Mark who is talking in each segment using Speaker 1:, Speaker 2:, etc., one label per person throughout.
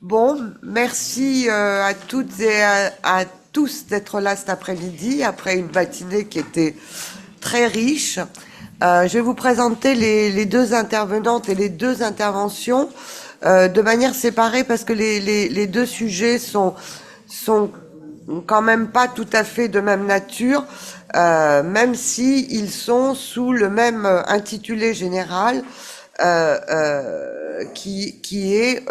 Speaker 1: Bon, merci à toutes et à tous d'être là cet après-midi, après une matinée qui était très riche. Je vais vous présenter les deux intervenantes et les deux interventions de manière séparée parce que les deux sujets sont quand même pas tout à fait de même nature, même si ils sont sous le même intitulé général qui est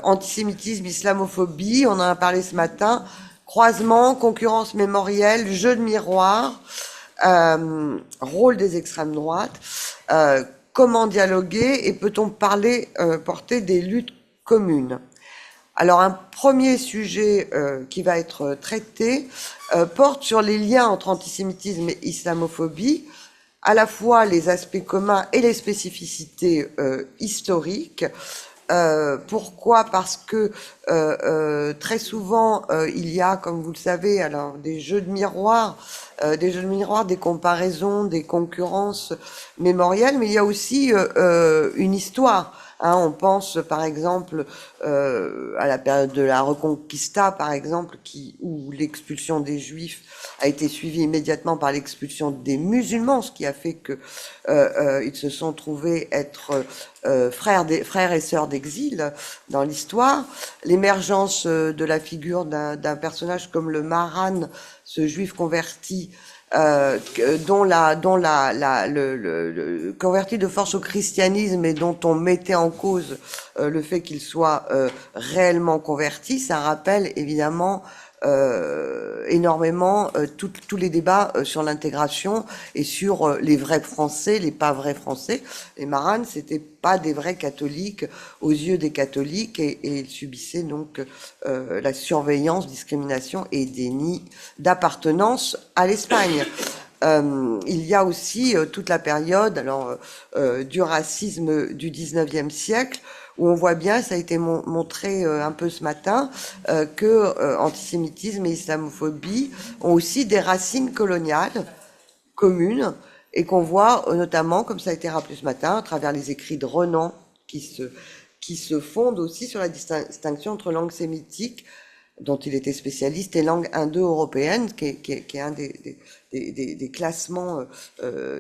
Speaker 1: antisémitisme, islamophobie. On en a parlé ce matin. Croisement, concurrence mémorielle, jeu de miroir, rôle des extrêmes droites. Comment dialoguer et peut-on porter des luttes communes? Alors un premier sujet qui va être traité porte sur les liens entre antisémitisme et islamophobie, à la fois les aspects communs et les spécificités historiques. Pourquoi? Parce que très souvent il y a, comme vous le savez, alors des jeux de miroir, des comparaisons, des concurrences mémorielles, mais il y a aussi une histoire. Hein, on pense par exemple à la période de la Reconquista, par exemple, où l'expulsion des Juifs a été suivie immédiatement par l'expulsion des musulmans, ce qui a fait que ils se sont trouvés être frères et sœurs d'exil dans l'histoire. L'émergence de la figure d'un personnage comme le Maran, ce juif converti, converti de force au christianisme et dont on mettait en cause le fait qu'il soit réellement converti, ça rappelle évidemment énormément tous les débats sur l'intégration et sur les vrais Français, les pas vrais Français. Les Marans, c'était pas des vrais catholiques aux yeux des catholiques et ils subissaient donc la surveillance, discrimination et déni d'appartenance à l'Espagne. Il y a aussi toute la période du racisme du 19e siècle, où on voit bien, ça a été montré un peu ce matin, que antisémitisme et islamophobie ont aussi des racines coloniales communes, et qu'on voit notamment, comme ça a été rappelé ce matin, à travers les écrits de Renan, qui se fondent aussi sur la distinction entre langue sémitique, dont il était spécialiste, et langue indo-européenne, qui est un des classements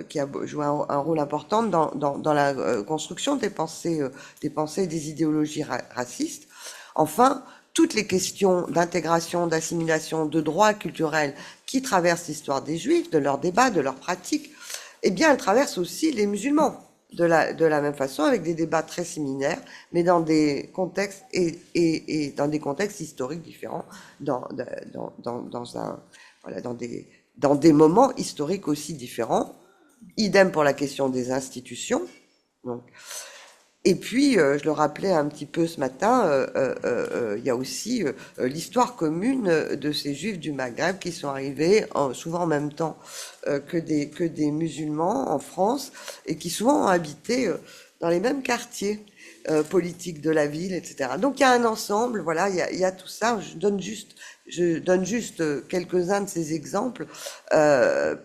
Speaker 1: qui a joué un rôle important dans la construction des pensées et des idéologies racistes. Enfin, toutes les questions d'intégration, d'assimilation, de droit culturel qui traversent l'histoire des Juifs, de leurs débats, de leurs pratiques, eh bien, elles traversent aussi les musulmans de la même façon, avec des débats très similaires, mais dans des contextes et dans des contextes historiques différents, voilà, dans des moments historiques aussi différents. Idem pour la question des institutions. Donc, et puis, je le rappelais un petit peu ce matin, il y a aussi l'histoire commune de ces Juifs du Maghreb qui sont arrivés souvent en même temps que des musulmans en France et qui souvent ont habité dans les mêmes quartiers politiques de la ville, etc. Donc il y a un ensemble, voilà, il y a tout ça. Je donne juste quelques-uns de ces exemples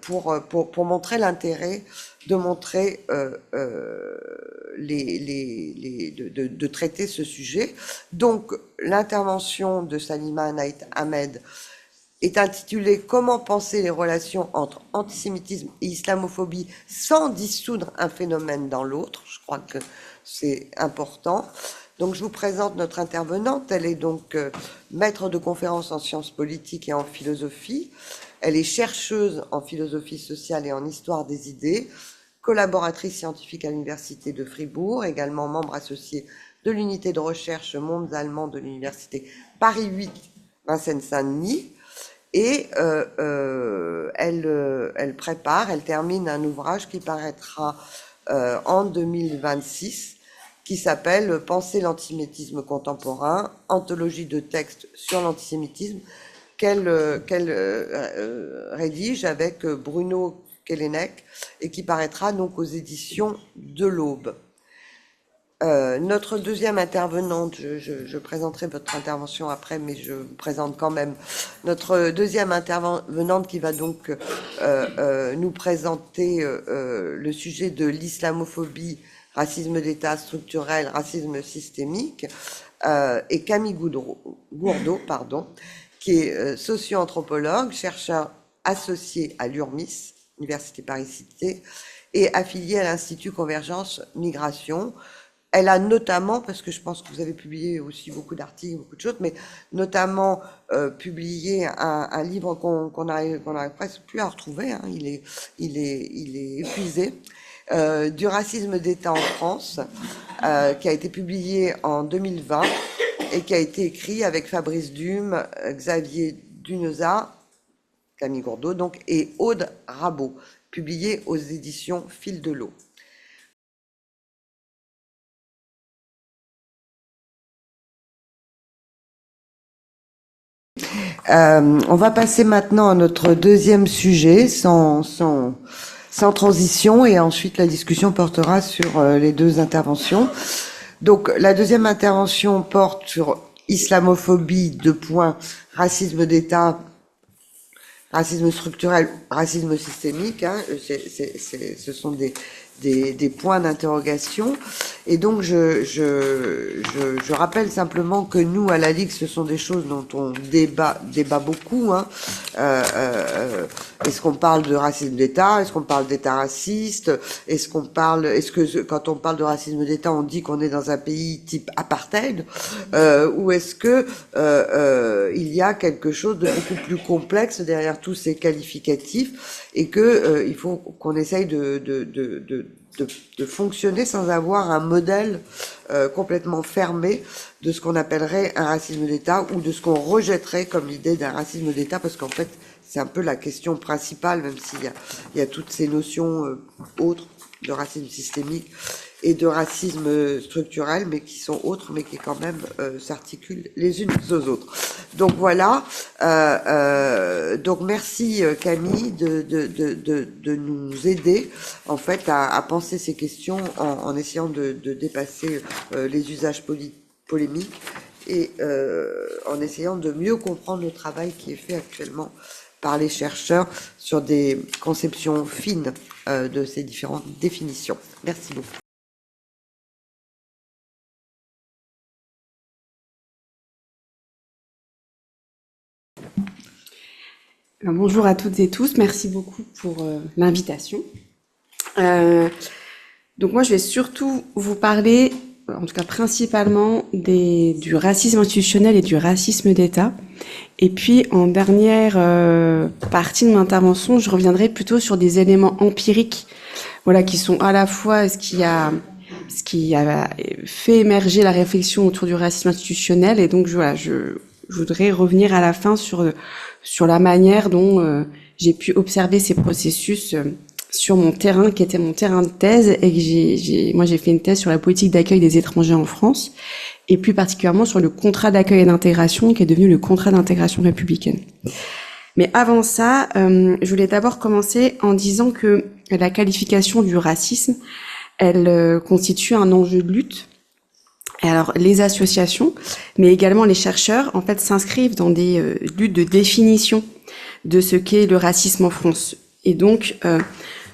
Speaker 1: pour montrer l'intérêt de montrer de traiter ce sujet. Donc l'intervention de Salima Naït Ahmed est intitulée Comment penser les relations entre antisémitisme et islamophobie sans dissoudre un phénomène dans l'autre. Je crois que c'est important. Donc je vous présente notre intervenante. Elle est donc maître de conférences en sciences politiques et en philosophie. Elle est chercheuse en philosophie sociale et en histoire des idées, collaboratrice scientifique à l'Université de Fribourg, également membre associé de l'unité de recherche Mondes allemands de l'Université Paris 8, Vincennes-Saint-Denis. Et elle termine un ouvrage qui paraîtra en 2026, qui s'appelle Penser l'antisémitisme contemporain, anthologie de textes sur l'antisémitisme, qu'elle rédige avec Bruno Kellenek et qui paraîtra donc aux éditions de l'Aube. Notre deuxième intervenante, je présenterai votre intervention après, mais je vous présente quand même notre deuxième intervenante qui va donc nous présenter le sujet de l'islamophobie racisme d'État structurel, racisme systémique, et Camille Gourdeau, qui est socio-anthropologue, chercheur associé à l'URMIS, Université Paris-Cité, et affiliée à l'Institut Convergence Migration. Elle a notamment, parce que je pense que vous avez publié aussi beaucoup d'articles, beaucoup de choses, mais notamment publié un livre qu'on n'arrive presque plus à retrouver, hein, il est épuisé, du racisme d'État en France, qui a été publié en 2020 et qui a été écrit avec Fabrice Dume, Xavier Duneza, Camille Gourdeau, donc, et Aude Rabot, publié aux éditions Fil de l'eau. On va passer maintenant à notre deuxième sujet, sans transition, et ensuite la discussion portera sur les deux interventions. Donc la deuxième intervention porte sur islamophobie, racisme d'État, racisme structurel, racisme systémique, hein, ce sont des points d'interrogation. Et donc je rappelle simplement que nous, à la Ligue, ce sont des choses dont on débat beaucoup, hein. Est-ce qu'on parle de racisme d'État? Est-ce qu'on parle d'État raciste? Est-ce que quand on parle de racisme d'État, on dit qu'on est dans un pays type apartheid? Ou est-ce que il y a quelque chose de beaucoup plus complexe derrière tous ces qualificatifs, et que il faut qu'on essaye de fonctionner sans avoir un modèle complètement fermé de ce qu'on appellerait un racisme d'État, ou de ce qu'on rejetterait comme l'idée d'un racisme d'État, parce qu'en fait c'est un peu la question principale, même s'il y a toutes ces notions autres de racisme systémique et de racisme structurel, mais qui sont autres, mais qui quand même s'articulent les unes aux autres. Donc voilà, donc merci Camille de nous aider en fait à penser ces questions en essayant de dépasser les usages polémiques, et en essayant de mieux comprendre le travail qui est fait actuellement par les chercheurs sur des conceptions fines de ces différentes définitions. Merci beaucoup.
Speaker 2: Bonjour à toutes et tous, merci beaucoup pour l'invitation. Donc moi je vais surtout vous parler, en tout cas principalement, du racisme institutionnel et du racisme d'État. Et puis en dernière partie de mon intervention, je reviendrai plutôt sur des éléments empiriques, voilà, qui sont à la fois ce qui a fait émerger la réflexion autour du racisme institutionnel, et donc voilà, je voudrais revenir à la fin sur la manière dont j'ai pu observer ces processus sur mon terrain, qui était mon terrain de thèse, et que j'ai fait une thèse sur la politique d'accueil des étrangers en France, et plus particulièrement sur le contrat d'accueil et d'intégration, qui est devenu le contrat d'intégration républicaine. Mais avant ça, je voulais d'abord commencer en disant que la qualification du racisme, elle constitue un enjeu de lutte. Et alors, les associations, mais également les chercheurs, en fait, s'inscrivent dans des luttes de définition de ce qu'est le racisme en France. Et donc,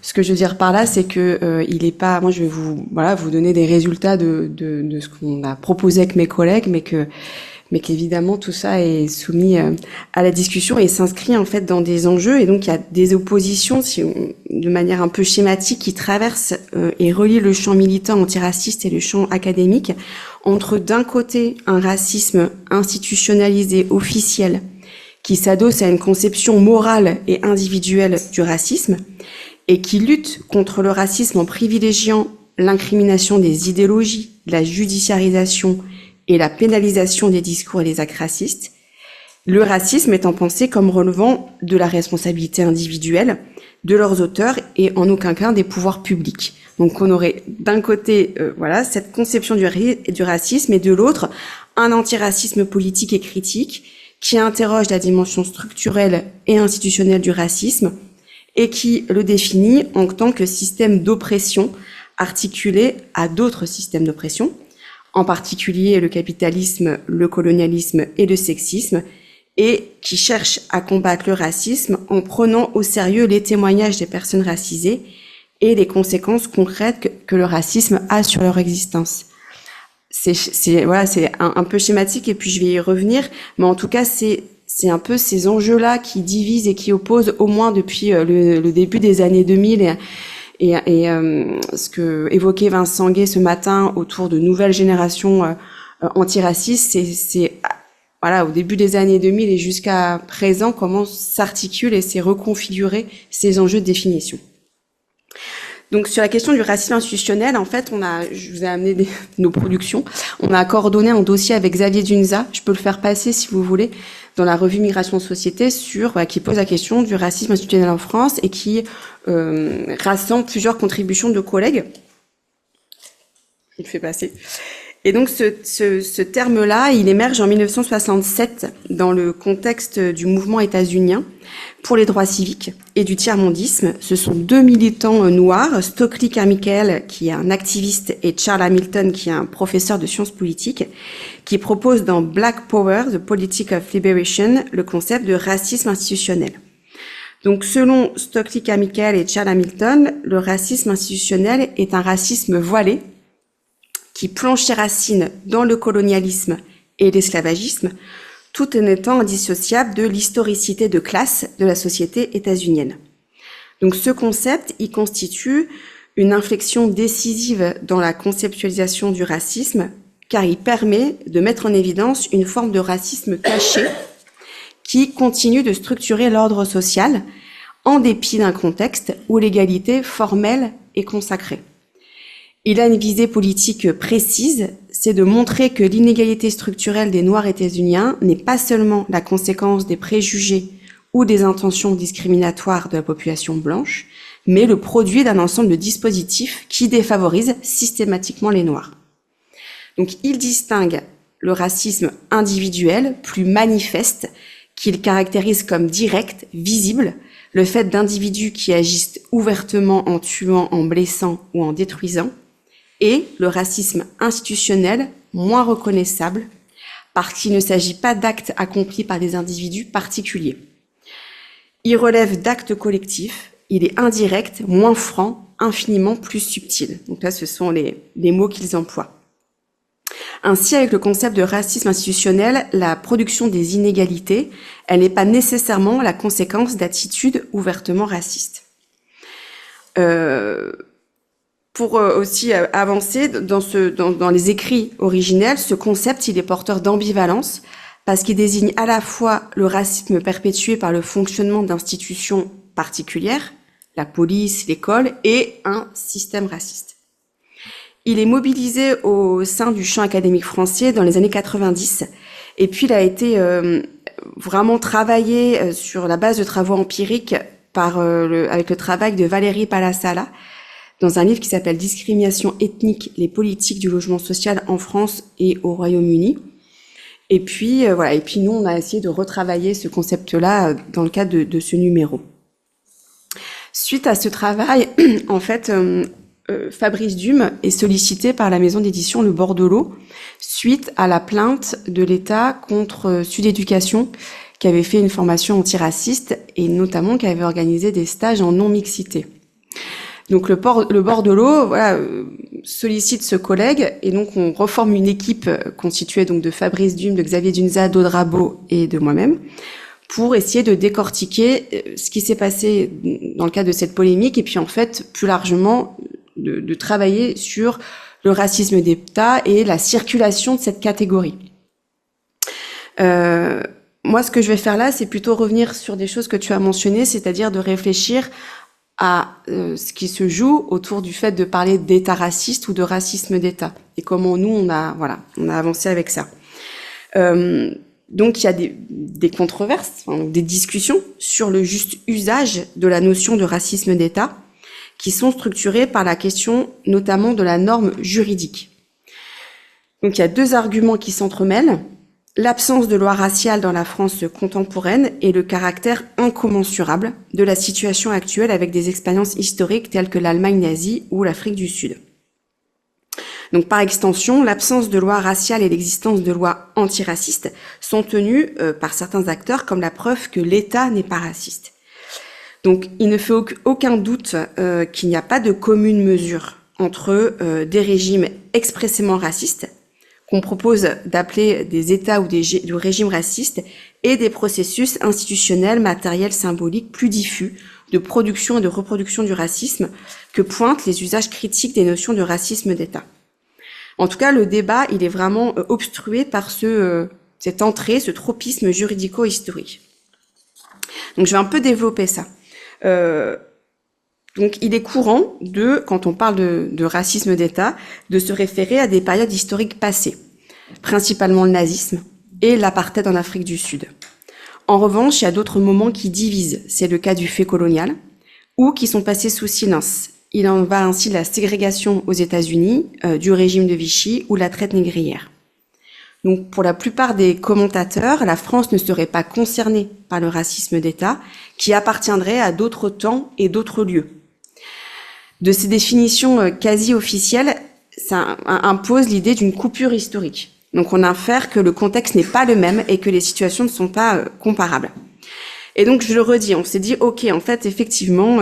Speaker 2: ce que je veux dire par là, c'est que il est pas. Moi, je vais vous donner des résultats de ce qu'on a proposé avec mes collègues, mais qu'évidemment tout ça est soumis à la discussion et s'inscrit en fait dans des enjeux. Et donc, il y a des oppositions, de manière un peu schématique, qui traversent et relient le champ militant antiraciste et le champ académique, entre d'un côté un racisme institutionnalisé, officiel, qui s'adosse à une conception morale et individuelle du racisme, et qui lutte contre le racisme en privilégiant l'incrimination des idéologies, la judiciarisation et la pénalisation des discours et des actes racistes, le racisme étant pensé comme relevant de la responsabilité individuelle de leurs auteurs et en aucun cas des pouvoirs publics. Donc on aurait d'un côté cette conception du racisme, et de l'autre un antiracisme politique et critique qui interroge la dimension structurelle et institutionnelle du racisme et qui le définit en tant que système d'oppression articulé à d'autres systèmes d'oppression, en particulier le capitalisme, le colonialisme et le sexisme, et qui cherche à combattre le racisme en prenant au sérieux les témoignages des personnes racisées et les conséquences concrètes que le racisme a sur leur existence. Voilà, c'est un peu schématique et puis je vais y revenir, mais en tout cas c'est un peu ces enjeux-là qui divisent et qui opposent au moins depuis le début des années 2000 et ce que évoquait Vincent Gay ce matin autour de nouvelles générations antiracistes, c'est voilà, au début des années 2000 et jusqu'à présent, comment s'articulent et s'est reconfiguré ces enjeux de définition. Donc sur la question du racisme institutionnel, en fait, je vous ai amené nos productions. On a coordonné un dossier avec Xavier Dunza. Je peux le faire passer si vous voulez dans la revue Migration Société qui pose la question du racisme institutionnel en France et qui rassemble plusieurs contributions de collègues. Je le fais passer. Et donc ce terme-là, il émerge en 1967 dans le contexte du mouvement états-unien pour les droits civiques et du tiers-mondisme. Ce sont deux militants noirs, Stokely Carmichael, qui est un activiste, et Charles Hamilton, qui est un professeur de sciences politiques, qui proposent dans Black Power, The Politics of Liberation, le concept de racisme institutionnel. Donc selon Stokely Carmichael et Charles Hamilton, le racisme institutionnel est un racisme voilé qui plonge ses racines dans le colonialisme et l'esclavagisme, tout en étant indissociable de l'historicité de classe de la société états-unienne. Donc ce concept, il constitue une inflexion décisive dans la conceptualisation du racisme, car il permet de mettre en évidence une forme de racisme caché qui continue de structurer l'ordre social en dépit d'un contexte où l'égalité formelle est consacrée. Il a une visée politique précise, c'est de montrer que l'inégalité structurelle des Noirs états-uniens n'est pas seulement la conséquence des préjugés ou des intentions discriminatoires de la population blanche, mais le produit d'un ensemble de dispositifs qui défavorisent systématiquement les Noirs. Donc il distingue le racisme individuel, plus manifeste, qu'il caractérise comme direct, visible, le fait d'individus qui agissent ouvertement en tuant, en blessant ou en détruisant, et le racisme institutionnel, moins reconnaissable, parce qu'il ne s'agit pas d'actes accomplis par des individus particuliers. Il relève d'actes collectifs, il est indirect, moins franc, infiniment plus subtil. Donc là, ce sont les mots qu'ils emploient. Ainsi, avec le concept de racisme institutionnel, la production des inégalités, elle n'est pas nécessairement la conséquence d'attitudes ouvertement racistes. Pour aussi avancer dans les écrits originels, ce concept, il est porteur d'ambivalence parce qu'il désigne à la fois le racisme perpétué par le fonctionnement d'institutions particulières, la police, l'école, et un système raciste. Il est mobilisé au sein du champ académique français dans les années 90, et puis il a été vraiment travaillé sur la base de travaux empiriques avec le travail de Valérie Palassala, dans un livre qui s'appelle Discrimination ethnique, les politiques du logement social en France et au Royaume-Uni. Et puis voilà, et puis nous on a essayé de retravailler ce concept-là dans le cadre de ce numéro. Suite à ce travail, en fait, Fabrice Dume est sollicité par la maison d'édition Le Bordelot suite à la plainte de l'État contre Sud Éducation, qui avait fait une formation antiraciste et notamment qui avait organisé des stages en non-mixité. Donc le Bordelot, voilà, sollicite ce collègue et donc on reforme une équipe constituée donc de Fabrice Dume, de Xavier Dunza, d'Aude Rabot et de moi-même pour essayer de décortiquer ce qui s'est passé dans le cadre de cette polémique et puis en fait plus largement de travailler sur le racisme d'État et la circulation de cette catégorie. Moi, ce que je vais faire là, c'est plutôt revenir sur des choses que tu as mentionnées, c'est-à-dire de réfléchir à ce qui se joue autour du fait de parler d'État raciste ou de racisme d'État et comment nous on a avancé avec ça. Donc il y a des controverses, des discussions sur le juste usage de la notion de racisme d'État qui sont structurées par la question notamment de la norme juridique. Donc il y a deux arguments qui s'entremêlent. L'absence de loi raciale dans la France contemporaine et le caractère incommensurable de la situation actuelle avec des expériences historiques telles que l'Allemagne nazie ou l'Afrique du Sud. Donc, par extension, l'absence de loi raciale et l'existence de lois antiracistes sont tenues par certains acteurs comme la preuve que l'État n'est pas raciste. Donc, il ne fait aucun doute qu'il n'y a pas de commune mesure entre des régimes expressément racistes, qu'on propose d'appeler des États ou des régimes racistes, et des processus institutionnels, matériels, symboliques plus diffus de production et de reproduction du racisme que pointent les usages critiques des notions de racisme d'État. En tout cas, le débat, il est vraiment obstrué par cette entrée, ce tropisme juridico-historique. Donc, je vais un peu développer ça. Donc, il est courant quand on parle de racisme d'État, de se référer à des périodes historiques passées, principalement le nazisme et l'apartheid en Afrique du Sud. En revanche, il y a d'autres moments qui divisent. C'est le cas du fait colonial, ou qui sont passés sous silence. Il en va ainsi de la ségrégation aux États-Unis, du régime de Vichy ou la traite négrière. Donc, pour la plupart des commentateurs, la France ne serait pas concernée par le racisme d'État, qui appartiendrait à d'autres temps et d'autres lieux. De ces définitions quasi officielles, ça impose l'idée d'une coupure historique. Donc, on infère que le contexte n'est pas le même et que les situations ne sont pas comparables. Et donc, je le redis, on s'est dit, ok, en fait, effectivement,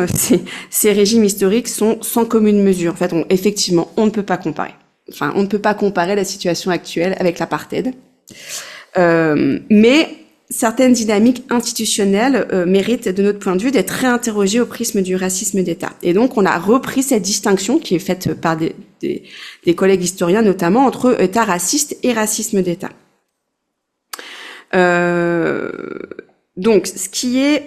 Speaker 2: ces régimes historiques sont sans commune mesure. En fait, effectivement, on ne peut pas comparer. Enfin, on ne peut pas comparer la situation actuelle avec l'apartheid. Mais certaines dynamiques institutionnelles méritent, de notre point de vue, d'être réinterrogées au prisme du racisme d'État. Et donc, on a repris cette distinction qui est faite par des collègues historiens, notamment entre État raciste et racisme d'État. Donc, ce qui est...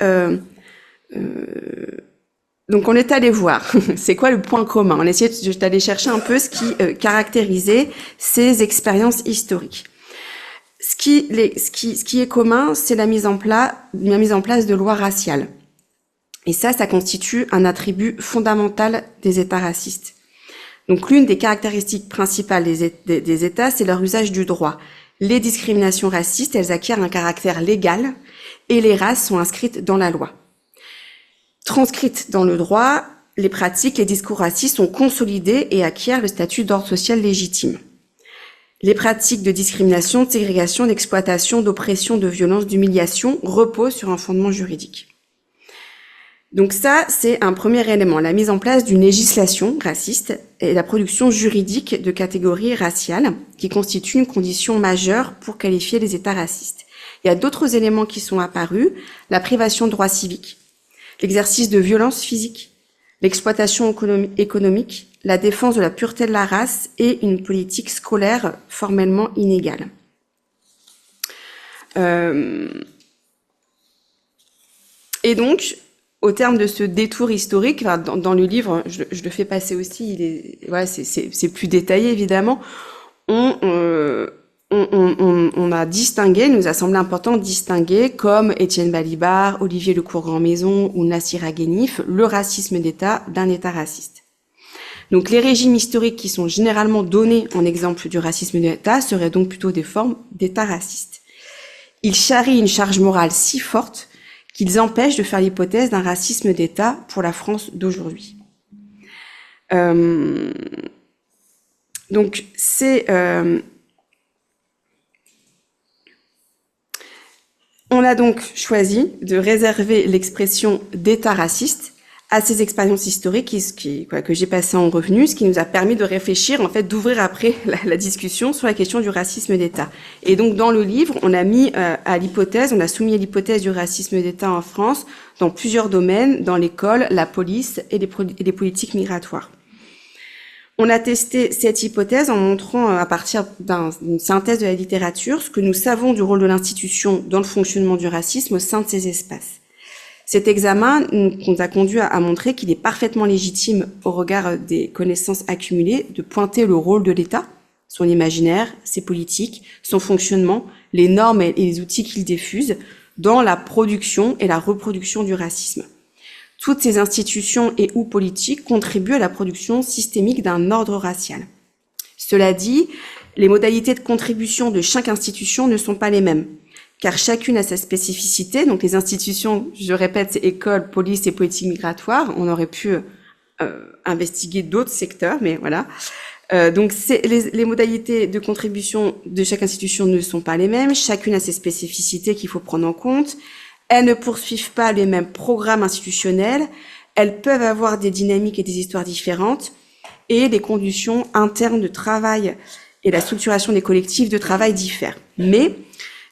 Speaker 2: donc, on est allé voir, c'est quoi le point commun? On a essayé d'aller chercher un peu ce qui caractérisait ces expériences historiques. Ce qui est commun, c'est la mise en place de lois raciales. Et ça constitue un attribut fondamental des États racistes. Donc, l'une des caractéristiques principales des États, c'est leur usage du droit. Les discriminations racistes, elles acquièrent un caractère légal et les races sont inscrites dans la loi. Transcrites dans le droit, les pratiques, les discours racistes sont consolidés et acquièrent le statut d'ordre social légitime. Les pratiques de discrimination, de ségrégation, d'exploitation, d'oppression, de violence, d'humiliation reposent sur un fondement juridique. Donc ça, c'est un premier élément, la mise en place d'une législation raciste et la production juridique de catégories raciales qui constituent une condition majeure pour qualifier les États racistes. Il y a d'autres éléments qui sont apparus, la privation de droits civiques, l'exercice de violences physiques, l'exploitation économique, la défense de la pureté de la race et une politique scolaire formellement inégale. Et donc, au terme de ce détour historique, dans le livre, je le fais passer aussi, c'est plus détaillé évidemment, on a distingué, il nous a semblé important de distinguer, comme Étienne Balibar, Olivier Lecourt-Grandmaison ou Nassira Ghenif, le racisme d'État d'un État raciste. Donc les régimes historiques qui sont généralement donnés en exemple du racisme d'État seraient donc plutôt des formes d'État racistes. Ils charrient une charge morale si forte qu'ils empêchent de faire l'hypothèse d'un racisme d'État pour la France d'aujourd'hui. Donc c'est... on a donc choisi de réserver l'expression d'État raciste à ces expériences historiques que j'ai passées en revue, ce qui nous a permis de réfléchir, en fait, d'ouvrir après la discussion sur la question du racisme d'État. Et donc, dans le livre, on a mis on a soumis à l'hypothèse du racisme d'État en France dans plusieurs domaines, dans l'école, la police et les politiques migratoires. On a testé cette hypothèse en montrant, à partir d'une synthèse de la littérature, ce que nous savons du rôle de l'institution dans le fonctionnement du racisme au sein de ces espaces. Cet examen nous a conduit à montrer qu'il est parfaitement légitime, au regard des connaissances accumulées, de pointer le rôle de l'État, son imaginaire, ses politiques, son fonctionnement, les normes et les outils qu'il diffuse, dans la production et la reproduction du racisme. Toutes ces institutions et ou politiques contribuent à la production systémique d'un ordre racial. Cela dit, les modalités de contribution de chaque institution ne sont pas les mêmes, car chacune a sa spécificité. Donc les institutions, je répète, c'est école, police et politique migratoire. On aurait pu investiguer d'autres secteurs, mais voilà. Donc les modalités de contribution de chaque institution ne sont pas les mêmes. Chacune a ses spécificités qu'il faut prendre en compte. elles ne poursuivent pas les mêmes programmes institutionnels, elles peuvent avoir des dynamiques et des histoires différentes, et les conditions internes de travail et la structuration des collectifs de travail diffèrent. Mais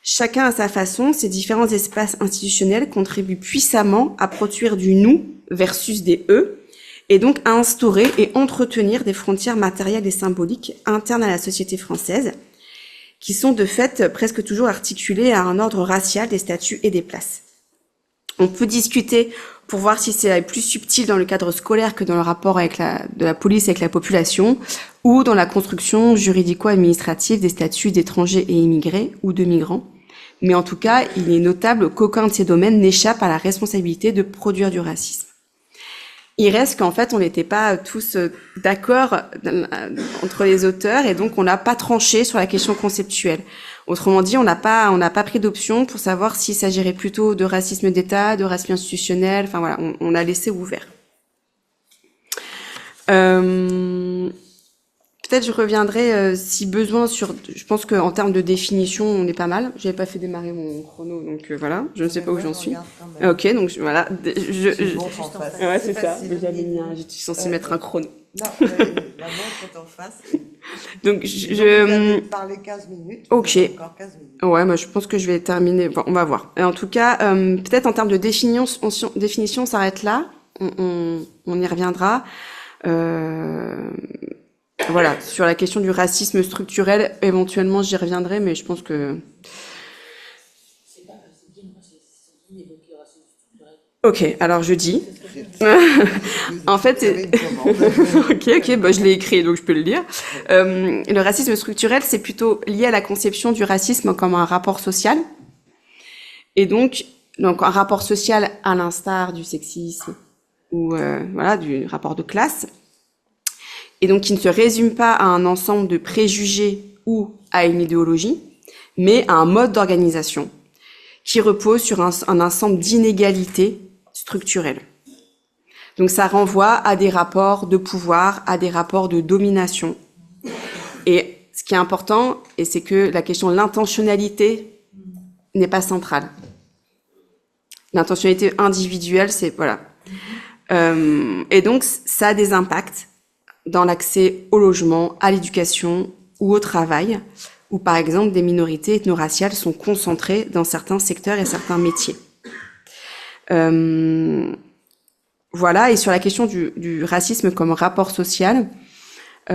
Speaker 2: chacun à sa façon, ces différents espaces institutionnels contribuent puissamment à produire du nous versus des eux, et donc à instaurer et entretenir des frontières matérielles et symboliques internes à la société française, qui sont de fait presque toujours articulées à un ordre racial des statuts et des places. On peut discuter pour voir si c'est plus subtil dans le cadre scolaire que dans le rapport de la police avec la population, ou dans la construction juridico-administrative des statuts d'étrangers et immigrés ou de migrants. Mais en tout cas, il est notable qu'aucun de ces domaines n'échappe à la responsabilité de produire du racisme. Il reste qu'en fait, on n'était pas tous d'accord entre les auteurs, et donc on n'a pas tranché sur la question conceptuelle. Autrement dit, on n'a pas pris d'option pour savoir s'il s'agirait plutôt de racisme d'État, de racisme institutionnel. Enfin voilà, on a laissé ouvert. Peut-être je reviendrai si besoin sur. Je pense qu'en termes de définition, on est pas mal. J'avais pas fait démarrer mon chrono, donc voilà. Je ne sais pas où j'en suis. Ok, donc voilà. Ouais, c'est ça. J'avais mis j'étais censée mettre un chrono.
Speaker 1: Non, la montre est en face.
Speaker 2: Donc
Speaker 1: je parler 15 minutes.
Speaker 2: Ok.
Speaker 1: Encore 15 minutes.
Speaker 2: Ouais, moi je pense que je vais terminer. Bon, on va voir. Et en tout cas, peut-être en termes de définition, on s'arrête là. On y reviendra. Voilà, sur la question du racisme structurel, éventuellement j'y reviendrai, mais je pense que... Ok, alors je dis... En fait, ok, bah, je l'ai écrit, donc je peux le lire. Le racisme structurel, c'est plutôt lié à la conception du racisme comme un rapport social. Et donc un rapport social à l'instar du sexisme ou voilà, du rapport de classe. Et donc qui ne se résume pas à un ensemble de préjugés ou à une idéologie, mais à un mode d'organisation qui repose sur un ensemble d'inégalités structurelles. Donc ça renvoie à des rapports de pouvoir, à des rapports de domination. Et ce qui est important, et c'est que la question de l'intentionnalité n'est pas centrale. L'intentionnalité individuelle, c'est voilà. Et donc ça a des impacts dans l'accès au logement, à l'éducation ou au travail, où par exemple des minorités ethno-raciales sont concentrées dans certains secteurs et certains métiers. Voilà, et sur la question du racisme comme rapport social, du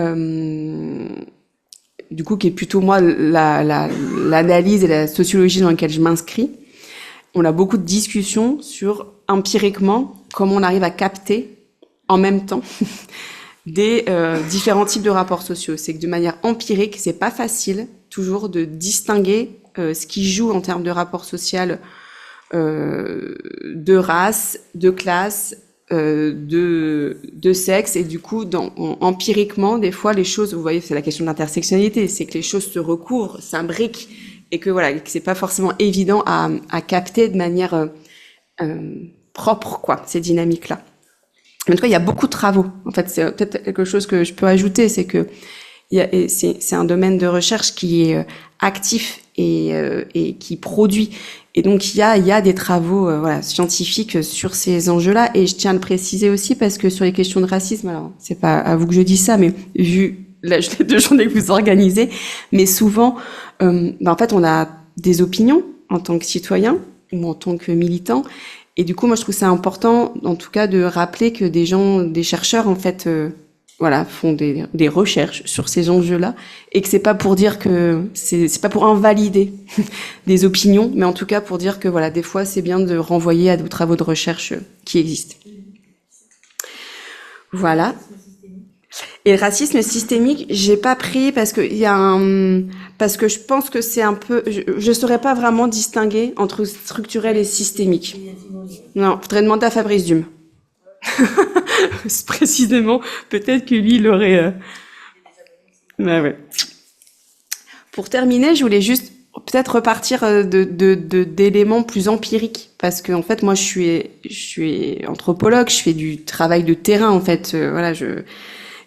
Speaker 2: coup qui est plutôt moi l'analyse et la sociologie dans laquelle je m'inscris, on a beaucoup de discussions sur empiriquement comment on arrive à capter en même temps des différents types de rapports sociaux. C'est que de manière empirique, c'est pas facile toujours de distinguer ce qui joue en termes de rapport social, de race, de classe, de sexe, et du coup, empiriquement, des fois, les choses, vous voyez, c'est la question de l'intersectionnalité, c'est que les choses se recouvrent, s'imbriquent, et que voilà, que c'est pas forcément évident à capter de manière propre, quoi, ces dynamiques-là. En tout cas, il y a beaucoup de travaux. En fait, c'est peut-être quelque chose que je peux ajouter, c'est que c'est un domaine de recherche qui est actif et qui produit. Et donc, il y a des travaux voilà, scientifiques sur ces enjeux-là. Et je tiens à le préciser aussi parce que sur les questions de racisme, alors c'est pas à vous que je dis ça, mais vu les 2 journées que vous organisez, mais souvent, en fait, on a des opinions en tant que citoyen ou en tant que militant. Et du coup, moi, je trouve ça important, en tout cas, de rappeler que des chercheurs, en fait, voilà, font des recherches sur ces enjeux-là, et que c'est pas pour dire que c'est pas pour invalider des opinions, mais en tout cas pour dire que voilà, des fois, c'est bien de renvoyer à des travaux de recherche qui existent. Voilà. Et le racisme systémique, j'ai pas pris parce que parce que je pense que c'est un peu, je saurais pas vraiment distinguer entre structurel et systémique. Non, faudrait demander à Fabrice Dume. Précisément, peut-être que lui, il aurait. Bah ouais. Pour terminer, je voulais juste peut-être repartir d'éléments plus empiriques, parce que en fait, moi, je suis anthropologue, je fais du travail de terrain, en fait. Voilà,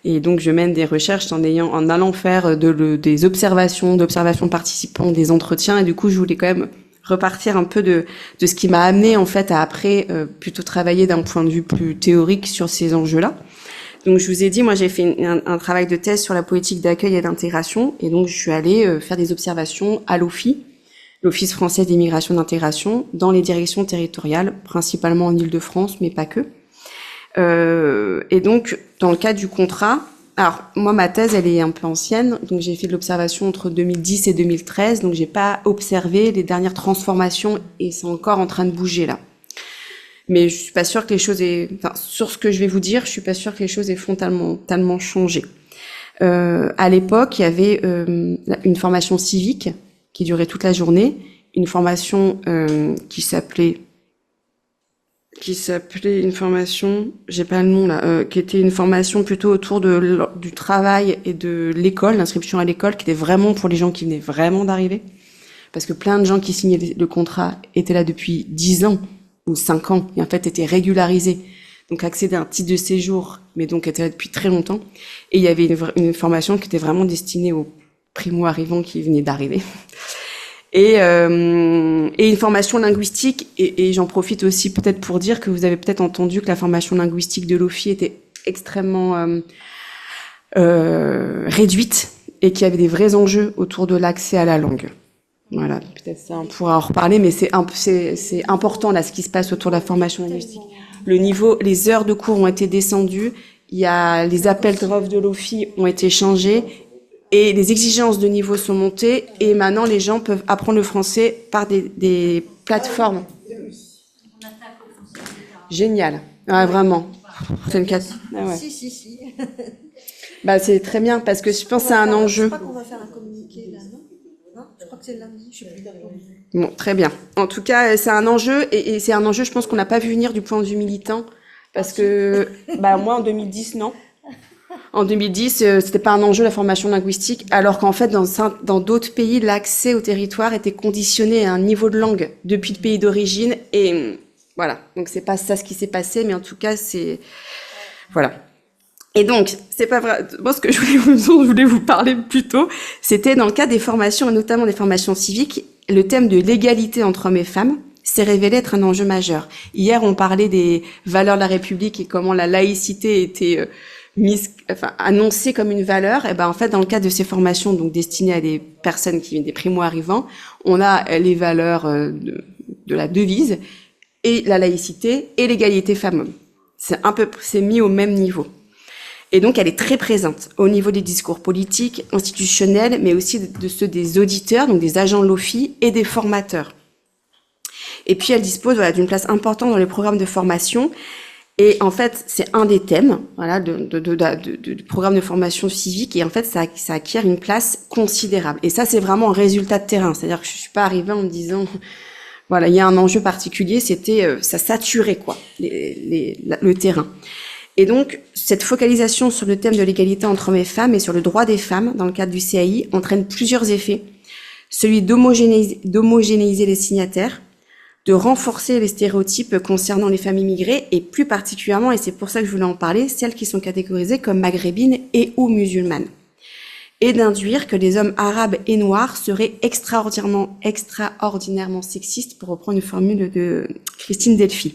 Speaker 2: et donc je mène des recherches en allant faire d'observations de participants, des entretiens, et du coup, je voulais quand même repartir un peu de ce qui m'a amené en fait à après plutôt travailler d'un point de vue plus théorique sur ces enjeux-là. Donc je vous ai dit, moi j'ai fait un travail de thèse sur la politique d'accueil et d'intégration, et donc je suis allée faire des observations à l'OFII, l'Office français d'immigration et d'intégration, dans les directions territoriales, principalement en Île-de-France, mais pas que. Et donc dans le cadre du contrat, alors moi ma thèse elle est un peu ancienne, donc j'ai fait de l'observation entre 2010 et 2013, donc j'ai pas observé les dernières transformations et c'est encore en train de bouger là. Mais je suis pas sûre que les choses sur ce que je vais vous dire, je suis pas sûre que les choses aient fondamentalement changé. À l'époque, il y avait une formation civique qui durait toute la journée, une formation qui s'appelait une formation, j'ai pas le nom là, qui était une formation plutôt autour du travail et de l'école, l'inscription à l'école, qui était vraiment pour les gens qui venaient vraiment d'arriver, parce que plein de gens qui signaient le contrat étaient là depuis 10 ans ou 5 ans, et en fait étaient régularisés, donc accéder à un titre de séjour, mais donc étaient là depuis très longtemps. Et il y avait une formation qui était vraiment destinée aux primo-arrivants qui venaient d'arriver. Et une formation linguistique, et j'en profite aussi peut-être pour dire que vous avez peut-être entendu que la formation linguistique de l'OFII était extrêmement réduite, et qu'il y avait des vrais enjeux autour de l'accès à la langue. Voilà, peut-être ça on pourra en reparler, mais c'est important là ce qui se passe autour de la formation linguistique. Le niveau, les heures de cours ont été descendues, il y a les appels d'offres de l'OFII ont été changés et les exigences de niveau sont montées et maintenant les gens peuvent apprendre le français par des plateformes. Génial, ouais, vraiment. C'est une casse. Ah ouais.
Speaker 3: Si.
Speaker 2: Bah c'est très bien parce que je pense que c'est un enjeu.
Speaker 3: Je crois qu'on va faire un communiqué là, non? Je crois que c'est lundi, je sais plus.
Speaker 2: Bon, très bien. En tout cas, c'est un enjeu, et c'est un enjeu, je pense qu'on n'a pas vu venir du point de vue militant, parce que, moi, en 2010, non. En 2010, c'était pas un enjeu, la formation linguistique, alors qu'en fait, dans d'autres pays, l'accès au territoire était conditionné à un niveau de langue depuis le pays d'origine, et voilà. Donc, c'est pas ça ce qui s'est passé, mais en tout cas, voilà. Et donc, c'est pas vrai. Moi, ce que je voulais vous parler plus tôt, c'était dans le cas des formations, et notamment des formations civiques, le thème de l'égalité entre hommes et femmes s'est révélé être un enjeu majeur. Hier, on parlait des valeurs de la République et comment la laïcité était annoncée comme une valeur. Et en fait, dans le cadre de ces formations, donc destinées à des personnes qui viennent des primo-arrivants, on a les valeurs de la devise et la laïcité et l'égalité femmes-hommes. C'est mis au même niveau. Et donc, elle est très présente au niveau des discours politiques, institutionnels, mais aussi de ceux des auditeurs, donc des agents de l'OFII et des formateurs. Et puis, elle dispose d'une place importante dans les programmes de formation. Et en fait, c'est un des thèmes du programme de formation civique. Et en fait, ça acquiert une place considérable. Et ça, c'est vraiment un résultat de terrain. C'est-à-dire que je suis pas arrivée en me disant... Voilà, il y a un enjeu particulier, ça saturait, quoi, le terrain. Et donc, cette focalisation sur le thème de l'égalité entre hommes et femmes et sur le droit des femmes dans le cadre du CAI entraîne plusieurs effets. Celui d'homogénéiser les signataires, de renforcer les stéréotypes concernant les femmes immigrées et plus particulièrement, et c'est pour ça que je voulais en parler, celles qui sont catégorisées comme maghrébines et ou musulmanes. Et d'induire que les hommes arabes et noirs seraient extraordinairement sexistes, pour reprendre une formule de Christine Delphi.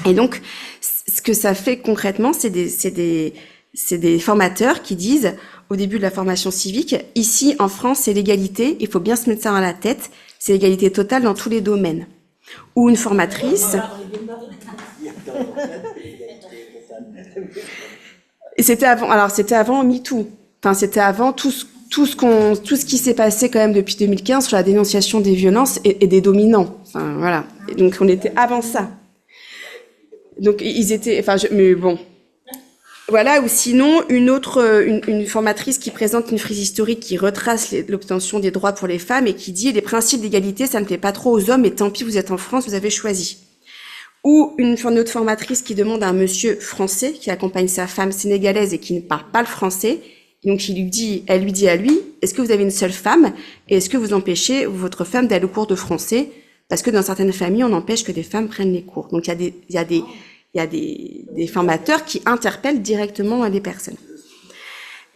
Speaker 2: Et donc, ce que ça fait concrètement, c'est des formateurs qui disent, au début de la formation civique, ici, en France, c'est l'égalité, il faut bien se mettre ça dans la tête, c'est l'égalité totale dans tous les domaines. Ou une formatrice... Et c'était avant MeToo. Enfin, c'était avant tout ce qui s'est passé quand même depuis 2015 sur la dénonciation des violences et des dominants. Enfin, voilà. Et donc, on était avant ça. Donc, ils étaient, mais bon. Voilà, ou sinon, une formatrice qui présente une frise historique qui retrace l'obtention des droits pour les femmes et qui dit les principes d'égalité, ça ne plaît pas trop aux hommes, mais tant pis, vous êtes en France, vous avez choisi. Ou une autre formatrice qui demande à un monsieur français qui accompagne sa femme sénégalaise et qui ne parle pas le français. Et donc, elle lui dit à lui, est-ce que vous avez une seule femme et est-ce que vous empêchez votre femme d'aller au cours de français? Parce que dans certaines familles, on empêche que des femmes prennent les cours. Donc, il y a des formateurs qui interpellent directement les personnes.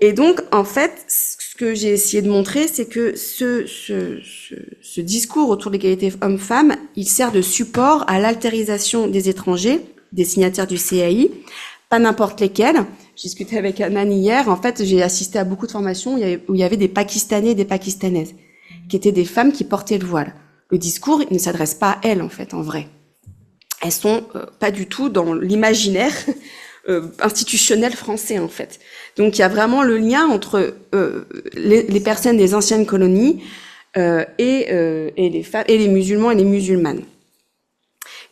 Speaker 2: Et donc, en fait, ce ce que j'ai essayé de montrer, c'est que ce discours autour de l'égalité homme-femme, il sert de support à l'altérisation des étrangers, des signataires du CAI, pas n'importe lesquels. J'ai discuté avec Anan hier. En fait, j'ai assisté à beaucoup de formations où il y avait des Pakistanais et des Pakistanaises, qui étaient des femmes qui portaient le voile. Le discours, il ne s'adresse pas à elles, en fait, en vrai. Elles sont pas du tout dans l'imaginaire institutionnel français, en fait. Donc, il y a vraiment le lien entre les personnes des anciennes colonies et les femmes, et les musulmans et les musulmanes.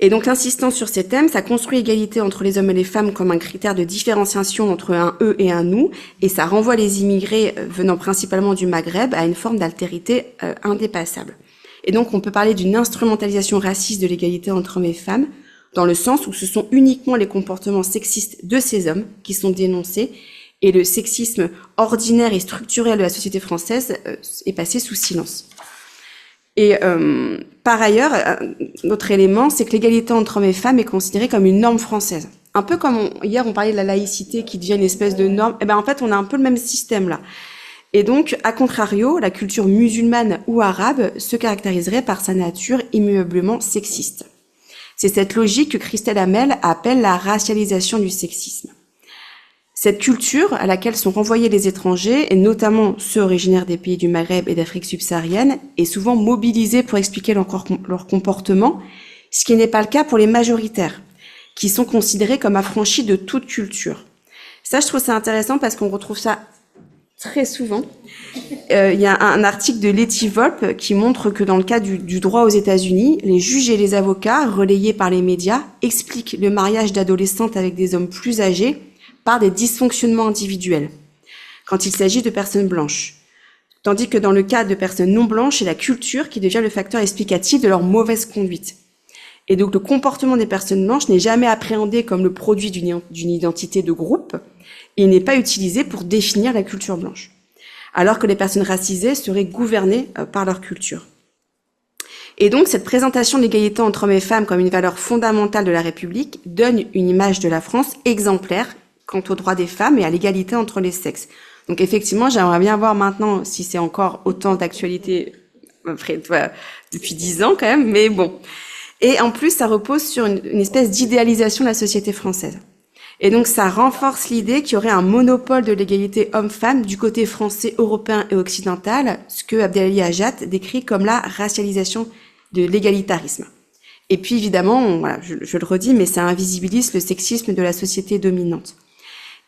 Speaker 2: Et donc, insistant sur ces thèmes, ça construit l'égalité entre les hommes et les femmes comme un critère de différenciation entre un eux et un nous, et ça renvoie les immigrés venant principalement du Maghreb à une forme d'altérité indépassable. Et donc, on peut parler d'une instrumentalisation raciste de l'égalité entre hommes et femmes, dans le sens où ce sont uniquement les comportements sexistes de ces hommes qui sont dénoncés, et le sexisme ordinaire et structurel de la société française est passé sous silence. Et par ailleurs, un autre élément, c'est que l'égalité entre hommes et femmes est considérée comme une norme française. Un peu comme hier on parlait de la laïcité qui devient une espèce de norme, et ben en fait on a un peu le même système là. Et donc, à contrario, la culture musulmane ou arabe se caractériserait par sa nature immuablement sexiste. C'est cette logique que Christelle Hamel appelle la racialisation du sexisme. Cette culture à laquelle sont renvoyés les étrangers, et notamment ceux originaires des pays du Maghreb et d'Afrique subsaharienne, est souvent mobilisée pour expliquer leur comportement, ce qui n'est pas le cas pour les majoritaires, qui sont considérés comme affranchis de toute culture. Ça, je trouve ça intéressant parce qu'on retrouve ça très souvent. Il y a un article de Letty Volpe qui montre que dans le cas du droit aux États-Unis, les juges et les avocats, relayés par les médias, expliquent le mariage d'adolescentes avec des hommes plus âgés par des dysfonctionnements individuels, quand il s'agit de personnes blanches. Tandis que dans le cas de personnes non blanches, c'est la culture qui devient le facteur explicatif de leur mauvaise conduite. Et donc le comportement des personnes blanches n'est jamais appréhendé comme le produit d'une identité de groupe, et n'est pas utilisé pour définir la culture blanche, alors que les personnes racisées seraient gouvernées par leur culture. Et donc, cette présentation de l'égalité entre hommes et femmes comme une valeur fondamentale de la République donne une image de la France exemplaire quant aux droits des femmes et à l'égalité entre les sexes. Donc, effectivement, j'aimerais bien voir maintenant si c'est encore autant d'actualité depuis 10 ans quand même, mais bon. Et en plus, ça repose sur une espèce d'idéalisation de la société française. Et donc, ça renforce l'idée qu'il y aurait un monopole de l'égalité homme-femme du côté français, européen et occidental, ce que Abdelali Hajat décrit comme la racialisation de l'égalitarisme. Et puis, évidemment, voilà, je le redis, mais ça invisibilise le sexisme de la société dominante.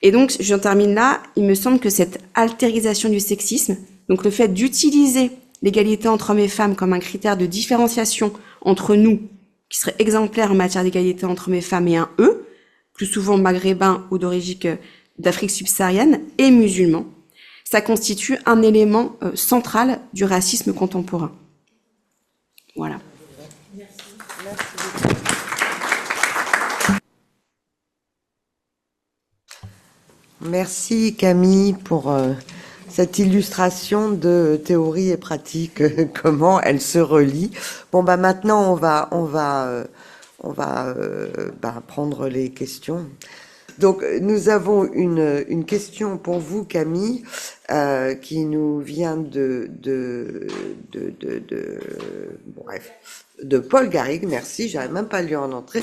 Speaker 2: Et donc, j'en termine là, il me semble que cette altérisation du sexisme, donc le fait d'utiliser l'égalité entre hommes et femmes comme un critère de différenciation entre nous, qui serait exemplaire en matière d'égalité entre hommes et femmes, et un eux, plus souvent maghrébins ou d'origine d'Afrique subsaharienne, et musulmans, ça constitue un élément central du racisme contemporain. Voilà.
Speaker 1: Merci Camille pour cette illustration de théorie et pratique, comment elles se relient. Bon bah maintenant on va prendre les questions. Donc nous avons une question pour vous Camille qui nous vient de Paul Garrigue, merci, j'arrive même pas à lui en entrer,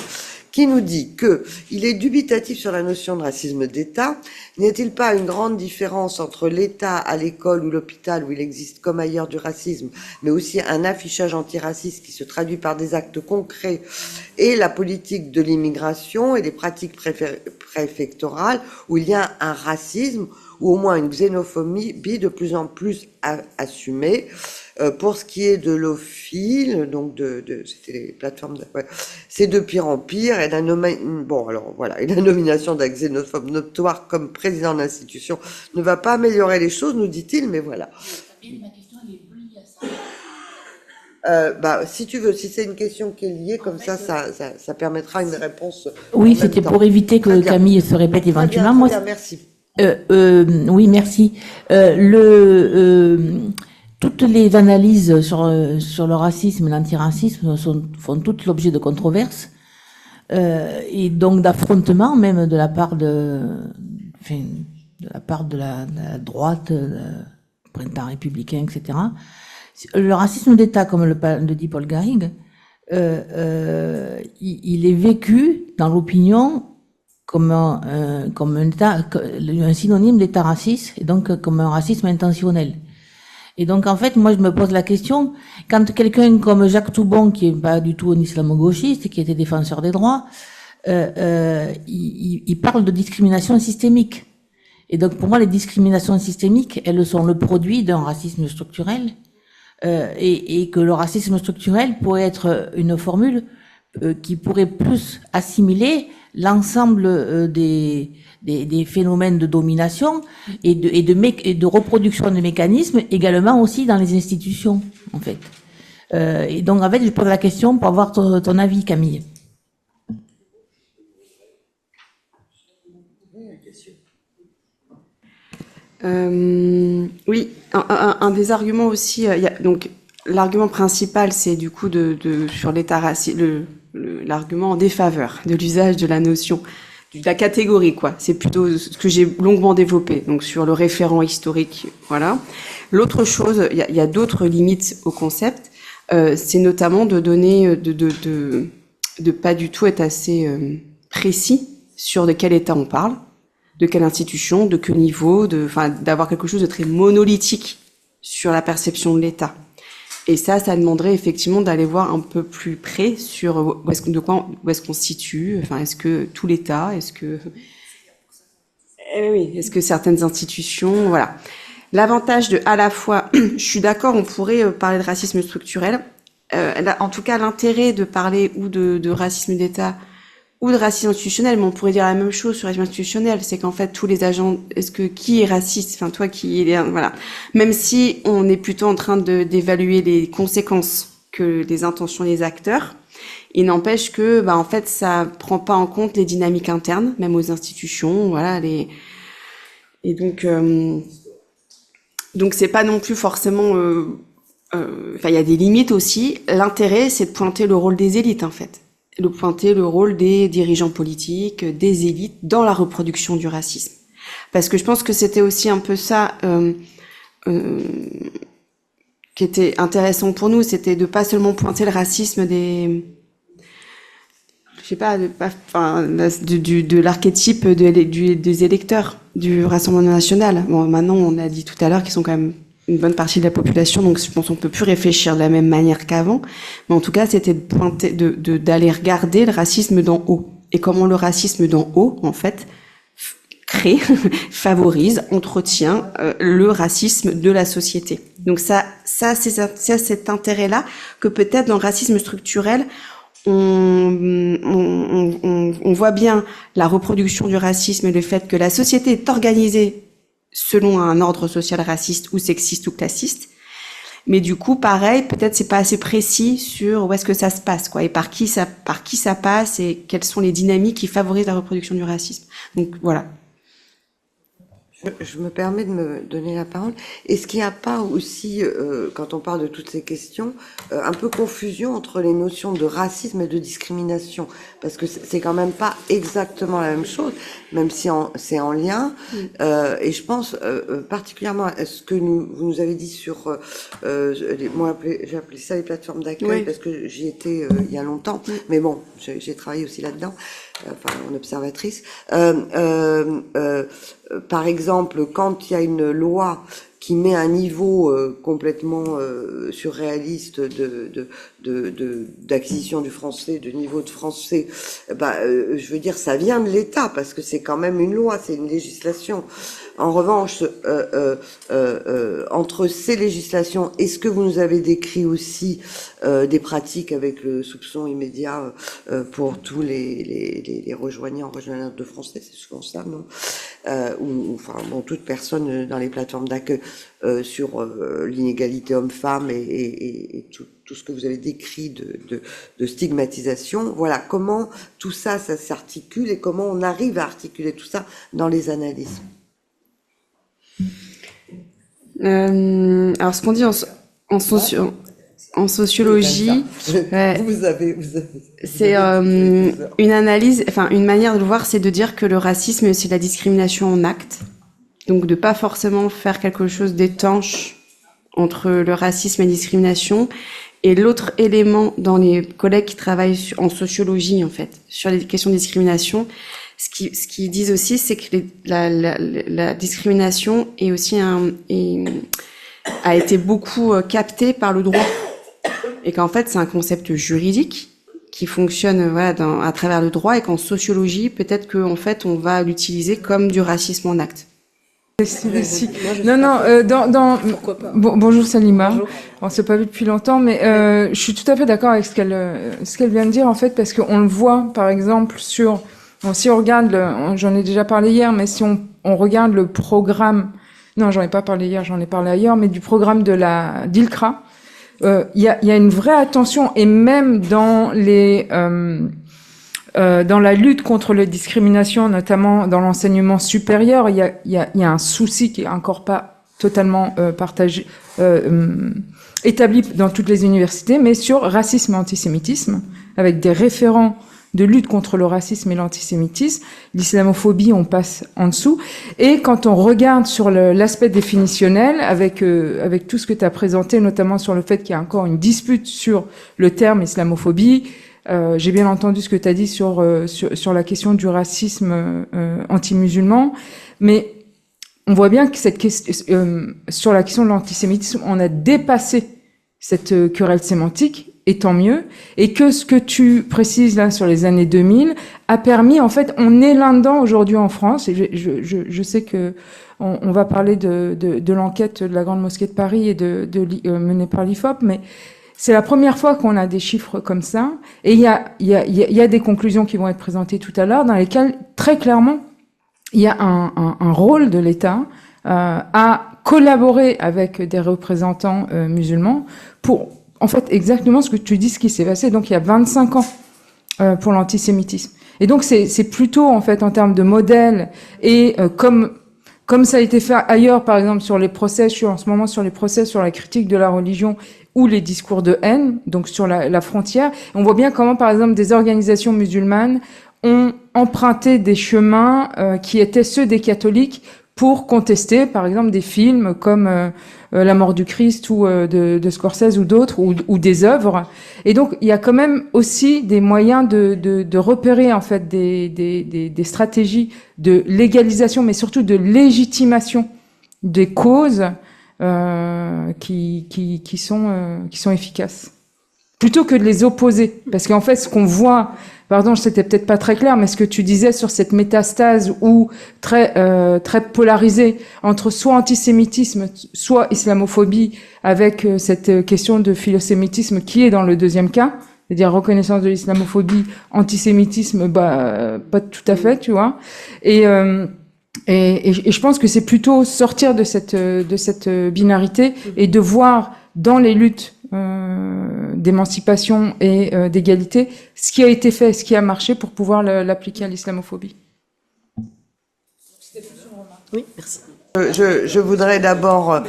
Speaker 1: qui nous dit que il est dubitatif sur la notion de racisme d'État. N'y a-t-il pas une grande différence entre l'État à l'école ou l'hôpital où il existe comme ailleurs du racisme, mais aussi un affichage antiraciste qui se traduit par des actes concrets, et la politique de l'immigration et les pratiques préfectorales où il y a un racisme ou au moins une xénophobie de plus en plus assumée? Pour ce qui est de l'OFIL, donc c'était les plateformes, c'est de pire en pire. Et la nomination d'un xénophobe notoire comme président d'institution ne va pas améliorer les choses, nous dit-il, mais voilà.
Speaker 4: Ma question, elle est liée à ça.
Speaker 1: Si tu veux, si c'est une question qui est liée, comme ça permettra une réponse.
Speaker 4: Oui, c'était pour éviter que Camille se répète éventuellement.
Speaker 1: Très bien, merci.
Speaker 4: Oui, merci. Toutes les analyses sur le racisme et l'antiracisme font toutes l'objet de controverses et donc d'affrontements même de la part de la droite printemps républicain, etc. Le racisme d'État, comme le dit Paul Garrigue, il est vécu dans l'opinion comme un synonyme d'État raciste, et donc comme un racisme intentionnel. Et donc, en fait, moi, je me pose la question, quand quelqu'un comme Jacques Toubon, qui est pas du tout un islamo-gauchiste, qui était défenseur des droits, il parle de discrimination systémique. Et donc, pour moi, les discriminations systémiques, elles sont le produit d'un racisme structurel, et que le racisme structurel pourrait être une formule qui pourrait plus assimiler l'ensemble des phénomènes de domination et de reproduction des mécanismes, également aussi dans les institutions, en fait. Et donc, en fait, je pose la question pour avoir ton avis, Camille.
Speaker 2: Oui, un des arguments aussi, donc l'argument principal, c'est du coup sur l'état raciste, l'argument en défaveur de l'usage de la notion, de la catégorie, quoi. C'est plutôt ce que j'ai longuement développé, donc sur le référent historique, voilà. L'autre chose, il y a d'autres limites au concept, c'est notamment de donner, de pas du tout être assez précis sur de quel état on parle, de quelle institution, de quel niveau, d'avoir quelque chose de très monolithique sur la perception de l'État. Et ça demanderait effectivement d'aller voir un peu plus près sur où est-ce qu'on se situe, enfin, est-ce que tout l'État, est-ce que certaines institutions, voilà. L'avantage de, à la fois, je suis d'accord, on pourrait parler de racisme structurel, en tout cas, l'intérêt de parler ou de racisme d'État ou de racisme institutionnel, mais on pourrait dire la même chose sur le racisme institutionnel, c'est qu'en fait, tous les agents, qui est raciste? Enfin, toi, voilà. Même si on est plutôt en train d'évaluer les conséquences que les intentions des acteurs, il n'empêche que, en fait, ça prend pas en compte les dynamiques internes, même aux institutions, voilà, et donc c'est pas non plus forcément, il y a des limites aussi. L'intérêt, c'est de pointer le rôle des élites, en fait. De pointer le rôle des dirigeants politiques, des élites dans la reproduction du racisme. Parce que je pense que c'était aussi un peu ça qui était intéressant pour nous, c'était de pas seulement pointer le racisme de l'archétype des électeurs du Rassemblement national. Bon, maintenant, on a dit tout à l'heure qu'ils sont quand même une bonne partie de la population, donc je pense qu'on peut plus réfléchir de la même manière qu'avant. Mais en tout cas, c'était de pointer, d'aller regarder le racisme d'en haut. Et comment le racisme d'en haut, en fait, crée, favorise, entretient le racisme de la société. Donc c'est cet intérêt-là que peut-être dans le racisme structurel, on voit bien la reproduction du racisme et le fait que la société est organisée selon un ordre social raciste ou sexiste ou classiste. Mais du coup, pareil, peut-être c'est pas assez précis sur où est-ce que ça se passe, quoi, et par qui ça passe et quelles sont les dynamiques qui favorisent la reproduction du racisme. Donc, voilà.
Speaker 1: Je me permets de me donner la parole. Est-ce qu'il n'y a pas aussi, quand on parle de toutes ces questions, un peu confusion entre les notions de racisme et de discrimination? Parce que c'est quand même pas exactement la même chose, même si c'est en lien. Et je pense particulièrement à ce que vous nous avez dit sur, moi j'ai appelé ça les plateformes d'accueil, oui, parce que j'y étais il y a longtemps. Mais bon, j'ai travaillé aussi là-dedans, enfin en observatrice. Par exemple, quand il y a une loi qui met un niveau complètement surréaliste d'acquisition du français, de niveau de français, je veux dire, ça vient de l'État parce que c'est quand même une loi, c'est une législation. En revanche, entre ces législations et ce que vous nous avez décrit aussi des pratiques avec le soupçon immédiat pour tous les rejoignants de français, c'est souvent ça, non? Ou enfin bon, toute personne dans les plateformes d'accueil sur l'inégalité homme-femme et tout ce que vous avez décrit de stigmatisation. Voilà, comment tout ça s'articule et comment on arrive à articuler tout ça dans les analyses.
Speaker 2: Alors, ce qu'on dit en sociologie,
Speaker 1: vous avez.
Speaker 2: C'est une analyse, enfin une manière de le voir, c'est de dire que le racisme, c'est la discrimination en acte. donc de pas forcément faire quelque chose d'étanche entre le racisme et la discrimination. Et l'autre élément dans les collègues qui travaillent en sociologie, en fait, sur les questions de discrimination, ce qu'ils disent aussi, c'est que la discrimination est aussi a été beaucoup captée par le droit. Et qu'en fait, c'est un concept juridique qui fonctionne, voilà, à travers le droit, et qu'en sociologie, peut-être qu'en fait, on va l'utiliser comme du racisme en acte.
Speaker 5: Non, bonjour Salima. Bonjour. On s'est pas vu depuis longtemps, mais je suis tout à fait d'accord avec ce qu'elle vient de dire, en fait, parce qu'on le voit, par exemple, si on regarde, j'en ai déjà parlé hier, mais si on regarde le programme, non, j'en ai pas parlé hier, j'en ai parlé ailleurs, mais du programme d'ILCRA, il y a une vraie attention, et même dans dans la lutte contre les discriminations, notamment dans l'enseignement supérieur, il y a un souci qui est encore pas totalement partagé, établi dans toutes les universités, mais sur racisme et antisémitisme, avec des référents de lutte contre le racisme et l'antisémitisme. L'islamophobie, on passe en dessous. Et quand on regarde sur l'aspect définitionnel, avec tout ce que tu as présenté, notamment sur le fait qu'il y a encore une dispute sur le terme islamophobie, j'ai bien entendu ce que tu as dit sur la question du racisme anti-musulman, mais on voit bien que cette question, sur la question de l'antisémitisme, on a dépassé cette querelle sémantique, et tant mieux, et que ce que tu précises là sur les années 2000 a permis, en fait, on est là-dedans aujourd'hui en France, et je sais que on va parler de l'enquête de la Grande Mosquée de Paris et menée par l'IFOP, mais c'est la première fois qu'on a des chiffres comme ça, et il y a des conclusions qui vont être présentées tout à l'heure, dans lesquelles, très clairement, il y a un rôle de l'État à collaborer avec des représentants musulmans pour, en fait, exactement ce que tu dis, ce qui s'est passé, donc il y a 25 ans pour l'antisémitisme. Et donc c'est plutôt, en fait, en termes de modèle, et comme ça a été fait ailleurs, par exemple, sur les procès, je suis en ce moment sur les procès sur la critique de la religion ou les discours de haine, donc sur la frontière. On voit bien comment, par exemple, des organisations musulmanes ont emprunté des chemins qui étaient ceux des catholiques pour contester, par exemple, des films comme La mort du Christ ou de Scorsese ou d'autres, ou des œuvres. Et donc, il y a quand même aussi des moyens de repérer, en fait, des stratégies de légalisation, mais surtout de légitimation des causes qui sont efficaces, plutôt que de les opposer. Parce qu'en fait, ce qu'on voit, pardon, c'était peut-être pas très clair, mais ce que tu disais sur cette métastase ou très polarisée entre soit antisémitisme, soit islamophobie, avec cette question de philosémitisme qui est dans le deuxième cas, c'est-à-dire reconnaissance de l'islamophobie, antisémitisme, pas tout à fait, tu vois. Et je pense que c'est plutôt sortir de cette binarité et de voir dans les luttes d'émancipation et d'égalité ce qui a été fait, ce qui a marché pour pouvoir l'appliquer à l'islamophobie.
Speaker 3: Oui, merci.
Speaker 1: Je voudrais d'abord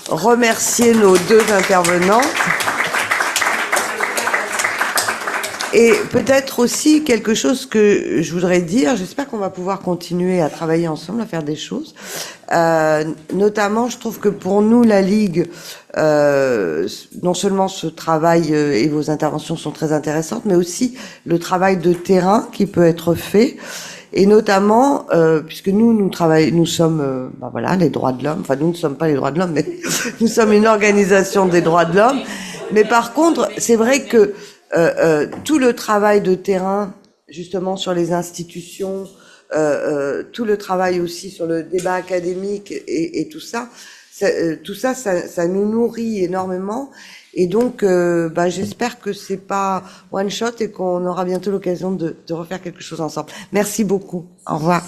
Speaker 1: remercier nos deux intervenants. Et peut-être aussi quelque chose que je voudrais dire, j'espère qu'on va pouvoir continuer à travailler ensemble, à faire des choses. Notamment, je trouve que pour nous, la Ligue, non seulement ce travail et vos interventions sont très intéressantes, mais aussi le travail de terrain qui peut être fait. Et notamment, puisque nous sommes, voilà, les droits de l'homme. Enfin, nous ne sommes pas les droits de l'homme, mais nous sommes une organisation des droits de l'homme. Mais par contre, c'est vrai que tout le travail de terrain, justement sur les institutions, tout le travail aussi sur le débat académique et tout ça, ça nous nourrit énormément. Et donc, j'espère que c'est pas one shot et qu'on aura bientôt l'occasion de refaire quelque chose ensemble. Merci beaucoup. Au revoir.